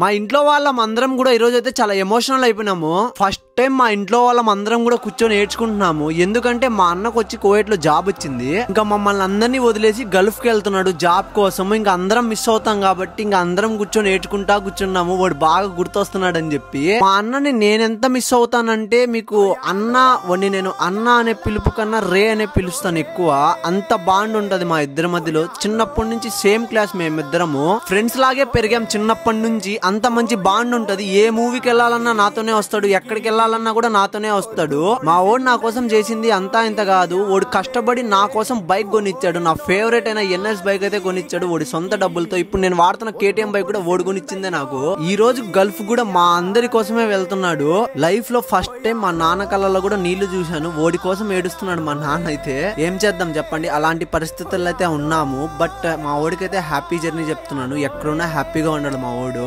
మా ఇంట్లో వాళ్ళమందరం కూడా ఈరోజు అయితే చాలా ఎమోషనల్ అయిపోయినాము. ఫస్ట్ టైం మా ఇంట్లో వాళ్ళమందరం కూడా కూర్చొని ఏడ్చుకుంటున్నాము. ఎందుకంటే మా అన్నకు వచ్చి కువైట్ లో జాబ్ వచ్చింది. ఇంకా మమ్మల్ని అందరినీ వదిలేసి గల్ఫ్ కి వెళ్తున్నాడు జాబ్ కోసం. ఇంకా అందరం మిస్ అవుతాం కాబట్టి ఇంకా అందరం కూర్చొని ఏడ్చుకుంటా కూర్చున్నాము. వాడు బాగా గుర్తొస్తున్నాడు అని చెప్పి. మా అన్నని నేనెంత మిస్ అవుతానంటే, మీకు అన్న వాడిని నేను అన్న అనే పిలుపు కన్నా రే అనే పిలుస్తాను ఎక్కువ. అంత బాండ్ ఉంటది మా ఇద్దరి మధ్యలో. చిన్నప్పటి నుంచి సేమ్ క్లాస్ మేమిద్దరము, ఫ్రెండ్స్ లాగే పెరిగాం చిన్నప్పటి నుంచి. అంత మంచి బాండ్ ఉంటది. ఏ మూవీకి వెళ్ళాలన్నా నాతోనే వస్తాడు, ఎక్కడికి వెళ్ళాలన్నా కూడా నాతోనే వస్తాడు. మా ఓడు నా కోసం చేసింది అంతా ఇంత కాదు. వాడు కష్టపడి నా కోసం బైక్ కొనిచ్చాడు. నా ఫేవరెట్ అయిన ఎన్ఎస్ బైక్ అయితే కొనిచ్చాడు వాడి సొంత డబ్బులతో. ఇప్పుడు నేను వాడుతున్న కేటీఎం బైక్ కూడా ఓడి కొనిచ్చిందే నాకు. ఈ రోజు గల్ఫ్ కూడా మా అందరి కోసమే వెళ్తున్నాడు. లైఫ్ లో ఫస్ట్ టైం మా నాన్న కళ్ళలో కూడా నీళ్లు చూశాను. ఓడి కోసం ఏడుస్తున్నాడు మా నాన్న అయితే. ఏం చేద్దాం చెప్పండి, అలాంటి పరిస్థితుల్లో అయితే ఉన్నాము. బట్ మా ఓడికైతే హ్యాపీ జర్నీ చెప్తున్నాను. ఎక్కడున్నా హ్యాపీగా ఉన్నాడు మా ఓడు.